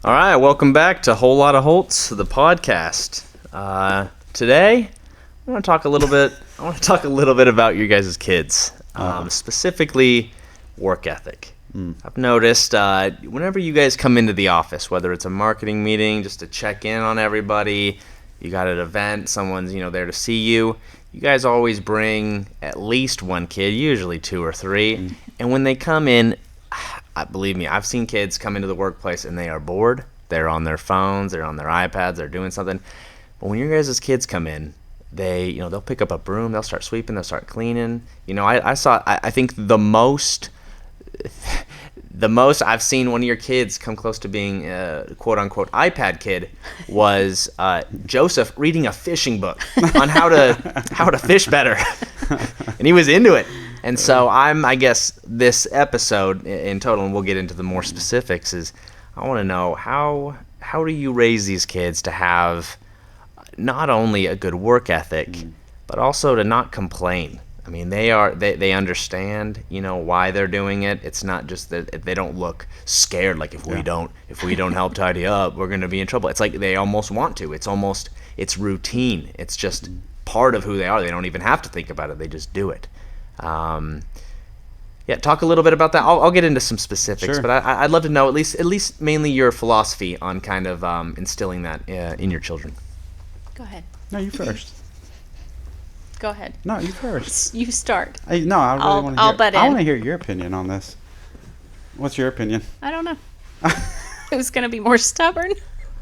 All right, welcome back to Whole Lot of Holtz, the podcast. Today, I want to talk a little bit. About you guys' kids, specifically work ethic. I've noticed whenever you guys come into the office, whether it's a marketing meeting, just to check in on everybody, you got an event, someone's there to see you. You guys always bring at least one kid, usually two or three, and when they come in. Believe me, I've seen kids come into the workplace and they are bored. They're on their phones, they're on their iPads, they're doing something. But when your guys' kids come in, they'll pick up a broom, they'll start sweeping, they'll start cleaning. I think the most I've seen one of your kids come close to being a quote-unquote iPad kid was Joseph reading a fishing book on how to fish better. And he was into it. And so I guess this episode in total, and we'll get into the more specifics, is I want to know how do you raise these kids to have not only a good work ethic, but also to not complain. I mean, they understand, why they're doing it. It's not just that they don't look scared, like if we don't help tidy up, we're going to be in trouble. It's like they almost want to. It's routine. It's just part of who they are. They don't even have to think about it. They just do it. Talk a little bit about that. I'll get into some specifics, Sure. but I'd love to know at least mainly your philosophy on kind of instilling that in your children. Go ahead. No, you first. Go ahead. No, you first. You start. I really want to I'll hear. butt I in. want to hear your opinion on this. What's your opinion? I don't know. Who's going to be more stubborn?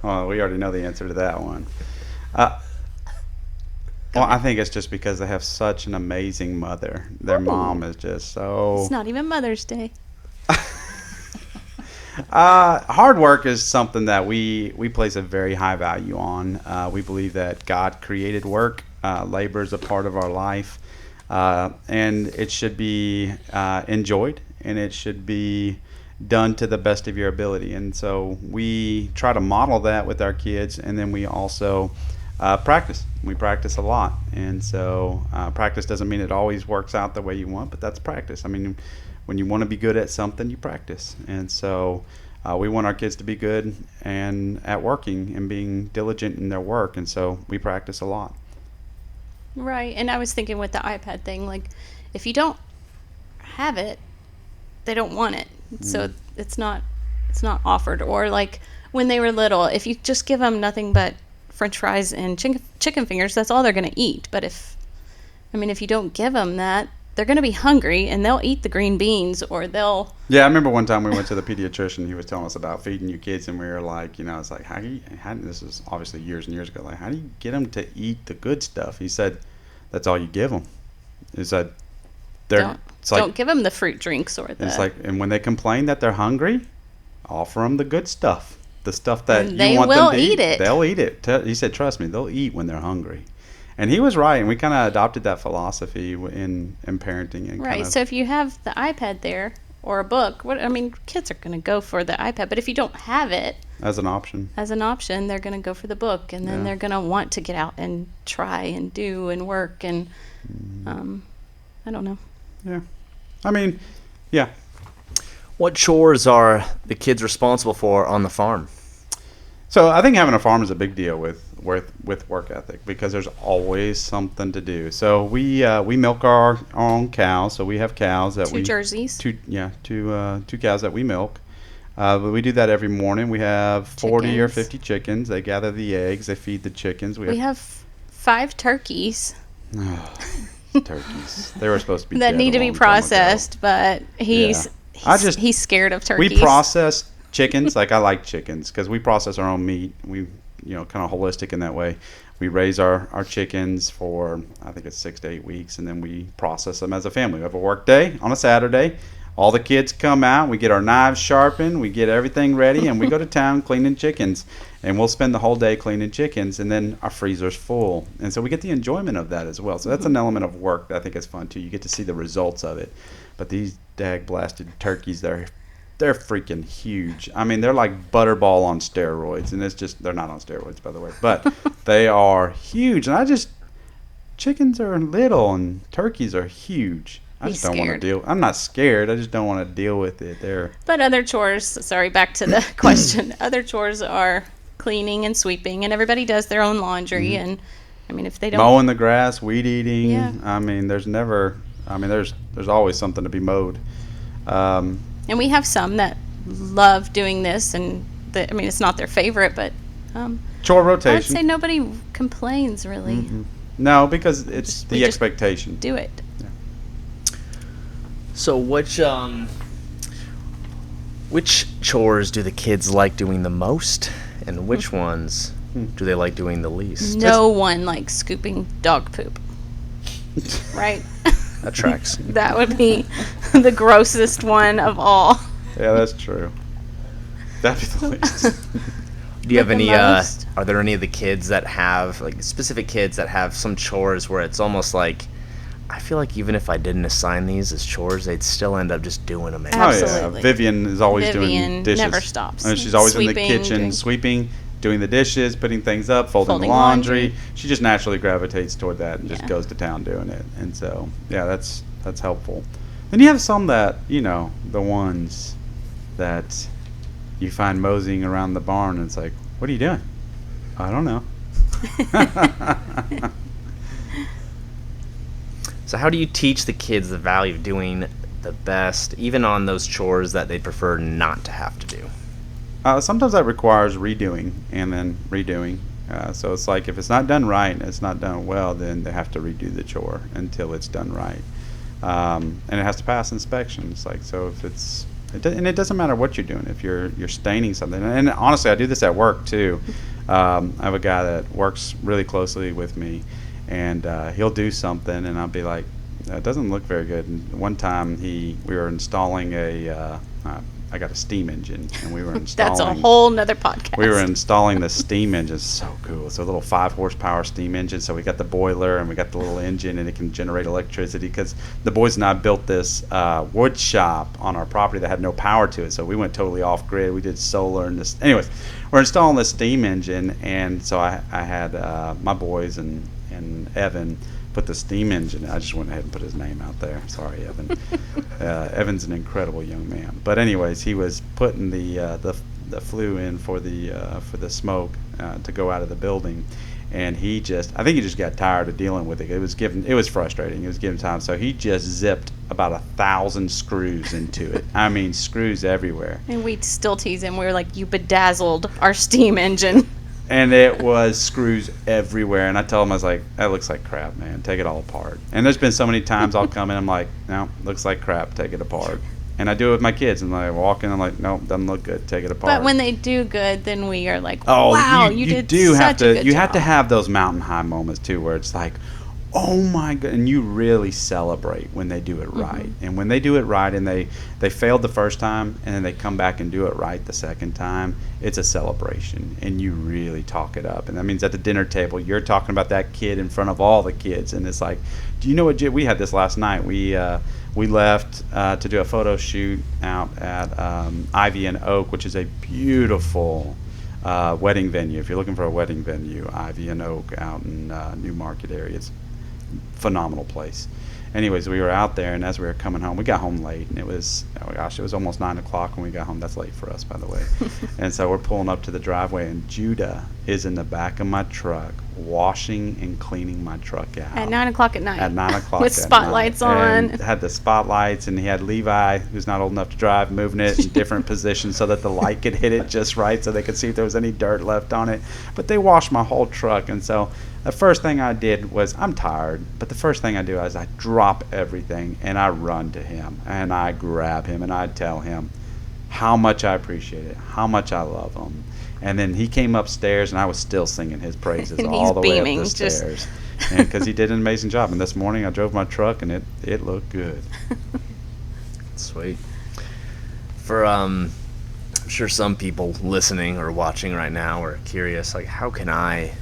Well, we already know the answer to that one. I think it's just because they have such an amazing mother. Their mom is just so. It's not even Mother's Day. Hard work is something that we place a very high value on. We believe that God created work. Labor is a part of our life, and it should be enjoyed, and it should be done to the best of your ability. And so we try to model that with our kids, and then we also practice. We practice a lot, and so practice doesn't mean it always works out the way you want, but that's practice. I mean, when you want to be good at something, you practice, and so we want our kids to be good and at working and being diligent in their work, and so we practice a lot. Right. And I was thinking with the iPad thing, like, if you don't have it, they don't want it. So it's not offered. Or like when they were little, if you just give them nothing but French fries and chicken fingers, that's all they're going to eat. But if you don't give them that, they're going to be hungry and they'll eat the green beans or they'll. Yeah, I remember one time we went to the pediatrician. He was telling us about feeding your kids, and we were like, it's like, this is obviously years and years ago. Like, how do you get them to eat the good stuff? He said, that's all you give them. He said, don't give them the fruit drinks or the. It's like, and when they complain that they're hungry, offer them the good stuff, the stuff that And you they want will them to eat it. They'll eat it. He said, trust me, they'll eat when they're hungry. And he was right, and we kind of adopted that philosophy in parenting. And Right. So if you have the iPad there or a book, kids are going to go for the iPad. But if you don't have it as an option, they're going to go for the book, and then they're going to want to get out and try and do and work. And I don't know. Yeah. I mean, yeah. What chores are the kids responsible for on the farm? So I think having a farm is a big deal with work ethic, because there's always something to do. So we milk our own cows. So we have cows that Two jerseys. Two cows that we milk. But we do that every morning. We have 40 or 50 chickens. They gather the eggs. They feed the chickens. We have 5 turkeys. Turkeys. They were supposed to be that dead need to a be long time ago. processed, but he's scared of turkeys. We process chickens. Like, I like chickens because we process our own meat. We kind of holistic in that way. We raise our chickens for, I think it's 6 to 8 weeks, and then we process them as a family. We have a work day on a Saturday. All the kids come out. We get our knives sharpened. We get everything ready, and we go to town cleaning chickens. And we'll spend the whole day cleaning chickens, and then our freezer's full. And so we get the enjoyment of that as well. So that's an element of work that I think is fun, too. You get to see the results of it. But these dag-blasted turkeys, they're freaking huge. I mean, they're like Butterball on steroids. And they're not on steroids, by the way. But they are huge. And chickens are little and turkeys are huge. I He's just don't want to scared. deal. I'm not scared. I just don't want to deal with it. But other chores, sorry, back to the question. Other chores are cleaning and sweeping, and everybody does their own laundry. And I mean, if they don't Mowing the grass, weed eating. Yeah. I mean, there's always something to be mowed. And we have some that love doing this, and I mean, it's not their favorite, but Chore I'd rotation. say nobody complains really. No, because it's We the just expectation. Do it. So which chores do the kids like doing the most, and which ones do they like doing the least? No one likes scooping dog poop, right? That tracks. That would be the grossest one of all. Yeah, that's true. That'd be the least. Do you have The any? most? Are there any of the kids that have like specific kids that have some chores where it's almost like, I feel like even if I didn't assign these as chores, they'd still end up just doing them. Anyway. Oh yeah, Absolutely. Vivian is always doing Vivian dishes. never stops. And she's always in the Sweeping, kitchen doing- sweeping, doing the dishes, putting things up, folding the Folding laundry. laundry. She just naturally gravitates toward that and just Yeah. goes to town doing it. And so, yeah, that's helpful. Then you have some that, the ones that you find moseying around the barn and it's like, what are you doing? I don't know. So how do you teach the kids the value of doing the best, even on those chores that they prefer not to have to do? Sometimes that requires redoing and then redoing. So it's like if it's not done right and it's not done well, then they have to redo the chore until it's done right. And it has to pass inspections. Like so, if and it doesn't matter what you're doing. If you're staining something, and honestly, I do this at work too. I have a guy that works really closely with me, and he'll do something, and I'll be like, "It doesn't look very good." And one time, we were installing I got a steam engine, and we were installing. That's a whole nother podcast. We were installing the steam engine. It's so cool. It's a little 5 horsepower steam engine. So we got the boiler and we got the little engine, and it can generate electricity. Because the boys and I built this wood shop on our property that had no power to it. So we went totally off grid. We did solar and this. Anyways, we're installing this steam engine, and so I had my boys and Evan put the steam engine. I just went ahead and put his name out there. Sorry, Evan. Evan's an incredible young man. But anyways, he was putting the flue in for the smoke to go out of the building, and I think he just got tired of dealing with it. It was frustrating. It was giving time, so he just zipped about 1,000 screws into it. I mean, screws everywhere. And we still tease him. We were like, you bedazzled our steam engine. And it was screws everywhere. And I told him, I was like, that looks like crap, man. Take it all apart. And there's been so many times I'll come in, I'm like, no, looks like crap. Take it apart. And I do it with my kids. And I walk in, I'm like, no, doesn't look good. Take it apart. But when they do good, then we are like, Oh, wow, you did do such have to. a good You job. have to have those mountain high moments too, where it's like, oh my god, and you really celebrate when they do it right. And when they do it right, and they failed the first time, and then they come back and do it right the second time, it's a celebration, and you really talk it up. And that means at the dinner table, you're talking about that kid in front of all the kids, and it's like, do you know what? We had this last night. We left to do a photo shoot out at Ivy and Oak, which is a beautiful wedding venue. If you're looking for a wedding venue, Ivy and Oak out in New Market area. It's a phenomenal place. Anyways, we were out there, and as we were coming home, we got home late, and it was, oh gosh, it was almost 9 o'clock when we got home. That's late for us, by the way. And so we're pulling up to the driveway, and Judah is in the back of my truck washing and cleaning my truck out. At 9 o'clock at night. At 9 o'clock With at spotlights night. on. And had the spotlights, and he had Levi, who's not old enough to drive, moving it in different positions so that the light could hit it just right so they could see if there was any dirt left on it. But they washed my whole truck, and so the first thing I did was, I'm tired, but the first thing I do is I drop everything and I run to him and I grab him and I tell him how much I appreciate it, how much I love him. And then he came upstairs, and I was still singing his praises And all he's the beaming, way up the just- stairs. And because he did an amazing job. And this morning I drove my truck, and it looked good. Sweet. For I'm sure some people listening or watching right now are curious, like, how can I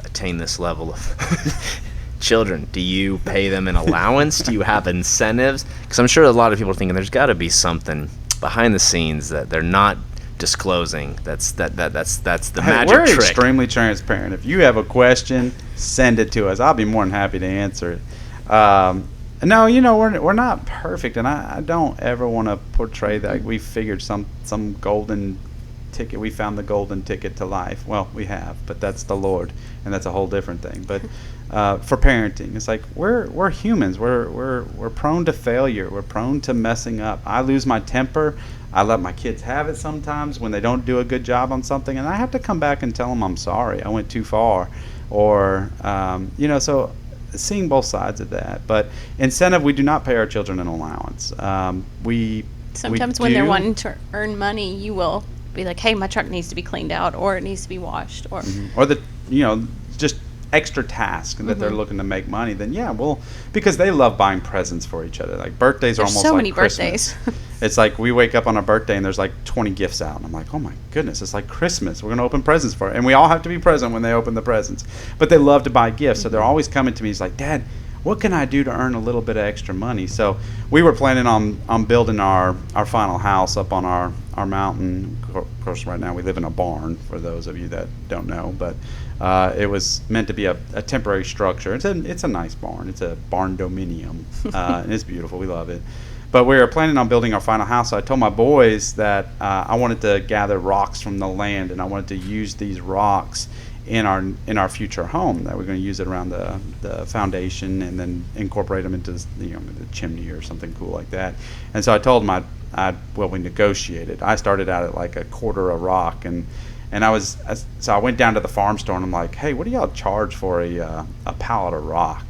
attain this level of children? Do you pay them an allowance? Do you have incentives? Because I'm sure a lot of people are thinking there's got to be something behind the scenes that they're not disclosing. That's the magic We're trick. extremely transparent. If you have a question, send it to us. I'll be more than happy to answer it. No, we're not perfect, and I don't ever want to portray that we figured some golden ticket. We found the golden ticket to life. Well, we have, but that's the Lord, and that's a whole different thing. But for parenting, it's like we're humans. We're prone to failure. We're prone to messing up. I lose my temper. I let my kids have it sometimes when they don't do a good job on something, and I have to come back and tell them I'm sorry. I went too far, or so. Seeing both sides of that, but incentive, we do not pay our children an allowance. Sometimes when they're wanting to earn money, you will be like, "Hey, my truck needs to be cleaned out, or it needs to be washed," or just extra tasks that they're looking to make money. Then because they love buying presents for each other. Like birthdays are almost so like many Christmas. birthdays. It's like we wake up on a birthday and there's like 20 gifts out, and I'm like, oh my goodness, it's like Christmas. We're gonna open presents for it, and we all have to be present when they open the presents. But they love to buy gifts, so they're always coming to me. It's like, Dad, what can I do to earn a little bit of extra money? So we were planning on building our final house up on our mountain. Of course, right now we live in a barn, for those of you that don't know, but it was meant to be a temporary structure. It's a nice barn. It's a barn dominium, and it's beautiful. We love it. But we were planning on building our final house. So I told my boys that I wanted to gather rocks from the land, and I wanted to use these rocks in our future home. That we're going to use it around the foundation, and then incorporate them into the chimney or something cool like that. And so I told them we negotiated. I started out at like a quarter a rock, and I went down to the farm store, and I'm like, hey, what do y'all charge for a pallet of rock?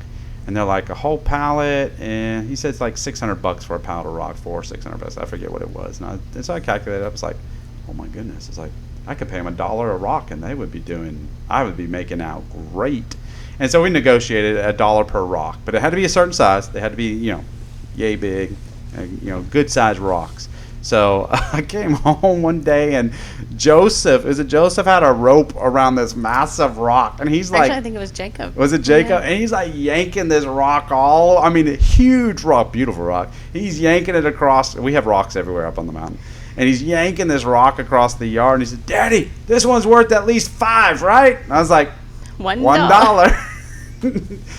And they're like, a whole pallet, and he said it's like $600 for a pallet of rock, $600. I forget what it was. And so I calculated. I was like, oh my goodness! It's like I could pay them $1 a rock, and I would be making out great. And so we negotiated $1 per rock, but it had to be a certain size. They had to be yay big, good sized rocks. So I came home one day, and Joseph had a rope around this massive rock, and he's like, actually, I think it was Jacob. Was it Jacob? Yeah. And he's like yanking this rock a huge rock, beautiful rock. He's yanking it across. We have rocks everywhere up on the mountain. And he's yanking this rock across the yard, and he said, Daddy, this one's worth at least $5, right? And I was like, $1.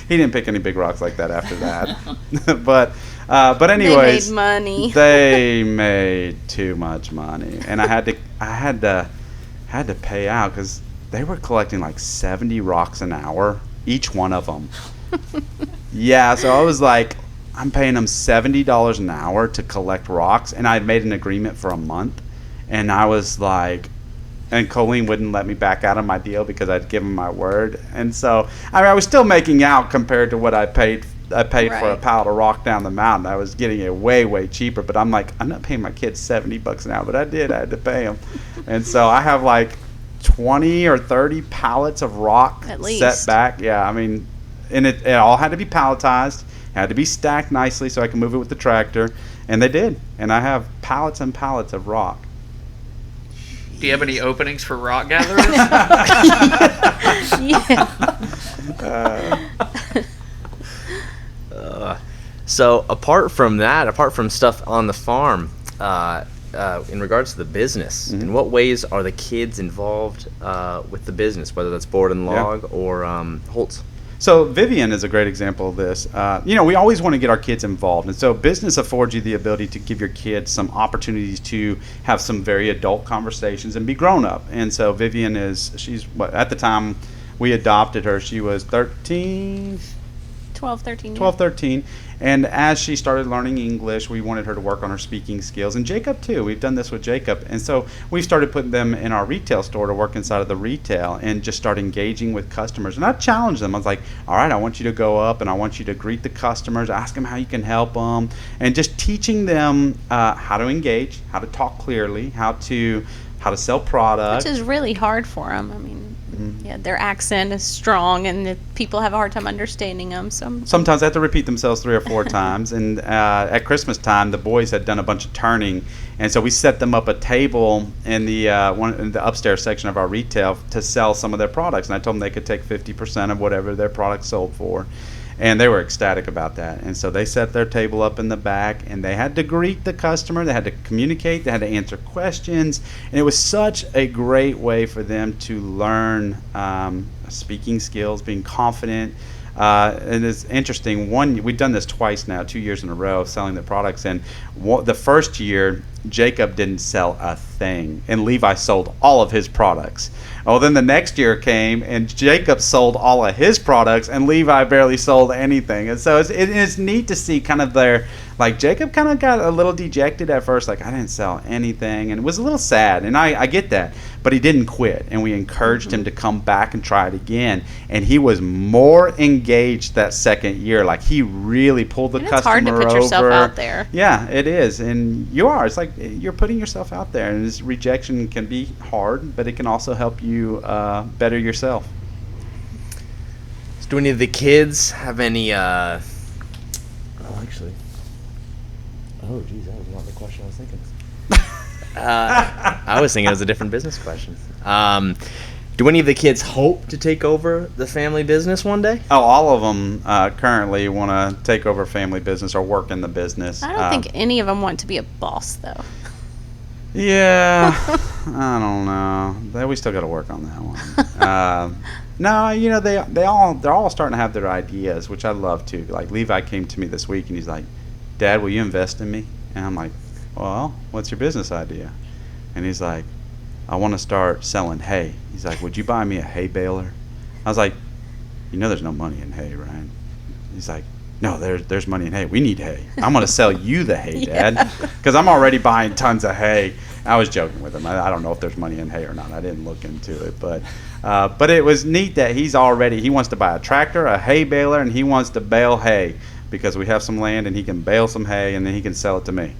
He didn't pick any big rocks like that after that. But anyways, they made money. They made too much money, and I had to pay out because they were collecting like 70 rocks an hour, each one of them. Yeah, so I was like, I'm paying them $70 an hour to collect rocks, and I had made an agreement for a month, and I was like, and Coleen wouldn't let me back out of my deal because I'd given my word, and so I was still making out compared to what I paid for a pallet of rock down the mountain. I was getting it way, way cheaper, but I'm like, I'm not paying my kids $70 an hour, but I had to pay them. And so I have like 20 or 30 pallets of rock set back. Yeah, and it all had to be palletized, had to be stacked nicely so I can move it with the tractor, and they did. And I have pallets and pallets of rock. Do you have any openings for rock gatherers? Yeah. So apart from stuff on the farm, in regards to the business, in what ways are the kids involved with the business, whether that's Board and Log or Holtz? So Vivian is a great example of this. We always want to get our kids involved. And so business affords you the ability to give your kids some opportunities to have some very adult conversations and be grown up. And so Vivian at the time we adopted her, she was 13? 12, 13. 12, 13. And as she started learning English, we wanted her to work on her speaking skills. And Jacob, too. We've done this with Jacob. And so we started putting them in our retail store to work inside of the retail and just start engaging with customers. And I challenged them. I was like, all right, I want you to go up and I want you to greet the customers, ask them how you can help them, and just teaching them how to engage, how to talk clearly, how to sell products. Which is really hard for them. Yeah, their accent is strong, and people have a hard time understanding them. Sometimes they have to repeat themselves 3 or 4 times. And at Christmas time, the boys had done a bunch of turning, and so we set them up a table in the upstairs section of our retail to sell some of their products. And I told them they could take 50% of whatever their products sold for. And they were ecstatic about that. And so they set their table up in the back, and they had to greet the customer. They had to communicate. They had to answer questions. And it was such a great way for them to learn speaking skills, being confident, And it's interesting. We've done this twice now, 2 years in a row, selling the products. And the first year, Jacob didn't sell a thing, and Levi sold all of his products. Oh, then the next year came, and Jacob sold all of his products, and Levi barely sold anything. And so it's neat to see kind of like Jacob kind of got a little dejected at first, like I didn't sell anything, and it was a little sad, and I get that. But he didn't quit, and we encouraged him to come back and try it again. And he was more engaged that second year. Like he really pulled the And customer it's hard to put over. yourself out there. Yeah, it is, and you are. It's like you're putting yourself out there, and this rejection can be hard, but it can also help you better yourself. So do any of the kids have any? Oh, actually. Oh, geez, that was not the question I was thinking. I was thinking it was a different business question. Do any of the kids hope to take over the family business one day? Oh, all of them currently want to take over family business or work in the business. I don't think any of them want to be a boss, though. Yeah, I don't know. We still got to work on that one. No, you know they're all starting to have their ideas, which I love too. Like Levi came to me this week and he's like, "Dad, will you invest in me?" And I'm like, "Well, what's your business idea?" And he's like, "I want to start selling hay." He's like, "Would you buy me a hay baler?" I was like, "You know there's no money in hay, right?" He's like, "No, there's money in hay. We need hay. I'm going to sell you the hay, Dad, because I'm already buying tons of hay." I was joking with him. I don't know if there's money in hay or not. I didn't look into it, but it was neat that he wants to buy a tractor, a hay baler, and he wants to bale hay because we have some land and he can bale some hay and then he can sell it to me.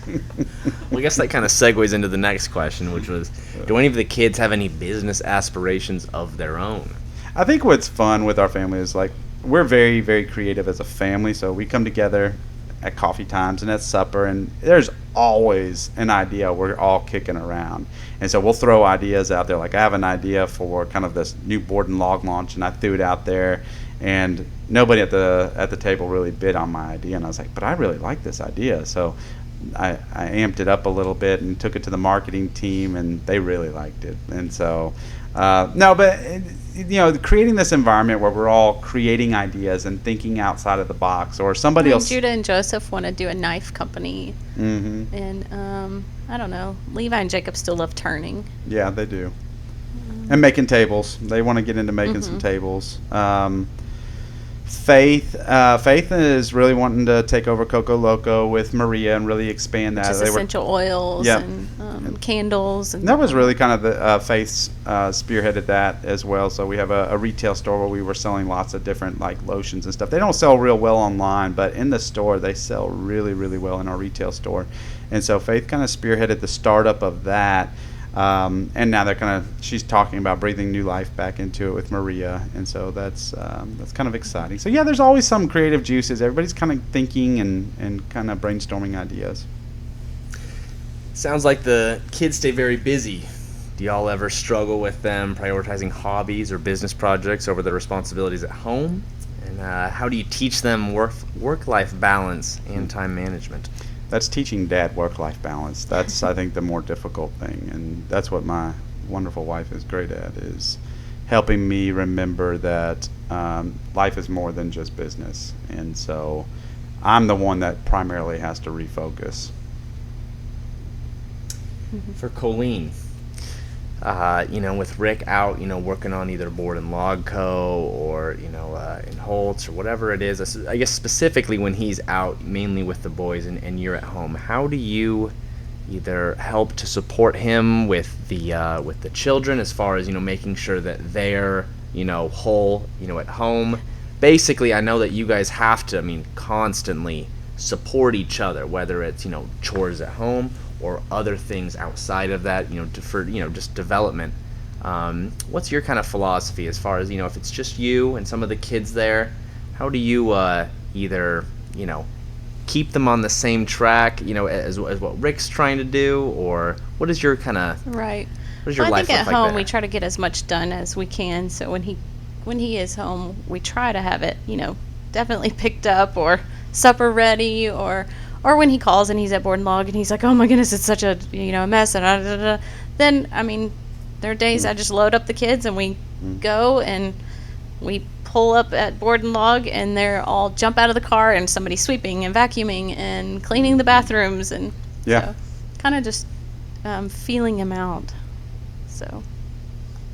Well, I guess that kind of segues into the next question, which was, do any of the kids have any business aspirations of their own? I think what's fun with our family is like we're very, very creative as a family. So we come together at coffee times and at supper, and there's always an idea we're all kicking around. And so we'll throw ideas out there. Like I have an idea for kind of this new board and log launch, and I threw it out there, and nobody at the table really bid on my idea. And I was like, but I really like this idea. So I amped it up a little bit and took it to the marketing team, and they really liked it. And so, creating this environment where we're all creating ideas and thinking outside of the box, or somebody else. Judah and Joseph want to do a knife company, and I don't know. Levi and Jacob still love turning. Yeah, they do, and making tables. They want to get into making some tables. Faith is really wanting to take over Coco Loco with Maria and really expand that. Just essential oils and candles. And that was really kind of the Faith's spearheaded that as well. So we have a retail store where we were selling lots of different like lotions and stuff. They don't sell real well online, but in the store they sell really, really well in our retail store. And so Faith kind of spearheaded the startup of that. And now she's talking about breathing new life back into it with Maria, and so that's kind of exciting. So yeah, there's always some creative juices. Everybody's kind of thinking and kind of brainstorming ideas. Sounds like the kids stay very busy. Do y'all ever struggle with them prioritizing hobbies or business projects over their responsibilities at home? And how do you teach them work-life balance and time management? That's teaching Dad work-life balance. That's, I think, the more difficult thing, and that's what my wonderful wife is great at, is helping me remember that life is more than just business. And so I'm the one that primarily has to refocus. For Coleen, with Rick out, working on either Board and Log Co. or, in Holtz or whatever it is, I guess specifically when he's out mainly with the boys and you're at home, how do you either help to support him with the children as far as, making sure that they're, whole, at home? Basically, I know that you guys have to, constantly support each other, whether it's, chores at home or other things outside of that, for just development. What's your kind of philosophy as far as, if it's just you and some of the kids there, how do you either, keep them on the same track, as what Rick's trying to do, or what is your kind of right? What is your life I think look at like home there? we try to get as much done as we can. So when he is home, we try to have it, definitely picked up or supper ready, or when he calls and he's at Board and Log and he's like, oh my goodness, it's such a a mess, and then there are days I just load up the kids and we go and we pull up at Board and Log, and they're all jump out of the car, and somebody's sweeping and vacuuming and cleaning the bathrooms, and so kind of just feeling him out. So,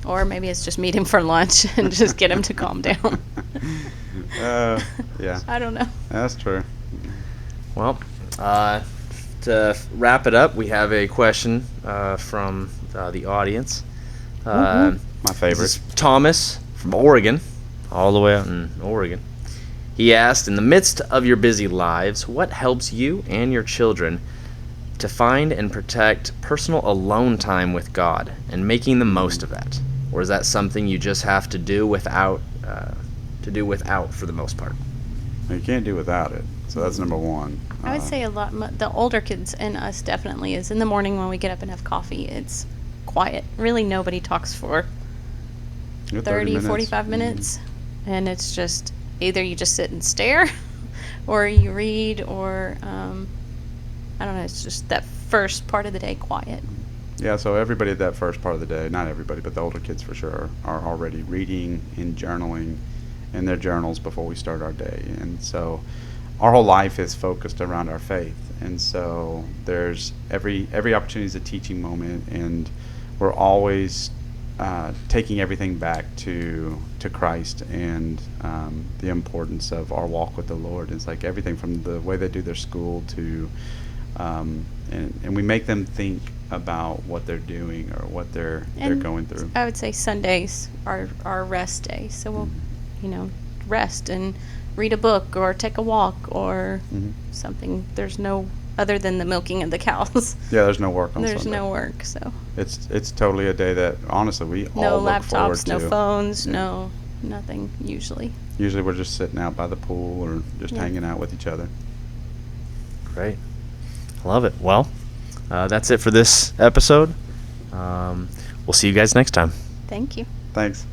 or maybe it's just meet him for lunch and just get him to calm down. Yeah. I don't know. That's true. Well, to wrap it up, we have a question from the audience. My favorite. This is Thomas from Oregon, all the way out in Oregon. He asked, in the midst of your busy lives, what helps you and your children to find and protect personal alone time with God and making the most of that? Or is that something you just have to do without for the most part? You can't do without it. So that's number one. I would say a lot. The older kids and us definitely is in the morning when we get up and have coffee. It's quiet. Really, nobody talks for 30, 45 minutes. And it's just either you just sit and stare or you read or, I don't know, it's just that first part of the day quiet. Yeah, so everybody that first part of the day, not everybody, but the older kids for sure, are already reading and journaling in their journals before we start our day. And so our whole life is focused around our faith. And so there's every opportunity is a teaching moment, and we're always taking everything back to Christ and the importance of our walk with the Lord. It's like everything from the way they do their school to and we make them think about what they're doing or what they're going through. I would say Sundays are our rest day. So we'll, rest and read a book or take a walk or something. There's no other than the milking of the cows. Yeah, there's no work on There's Sunday. no work, so It's totally a day that honestly we no all look forward laptops, to. no phones, no nothing usually. Usually we're just sitting out by the pool or just hanging out with each other. Great. Love it. Well, that's it for this episode. We'll see you guys next time. Thank you. Thanks.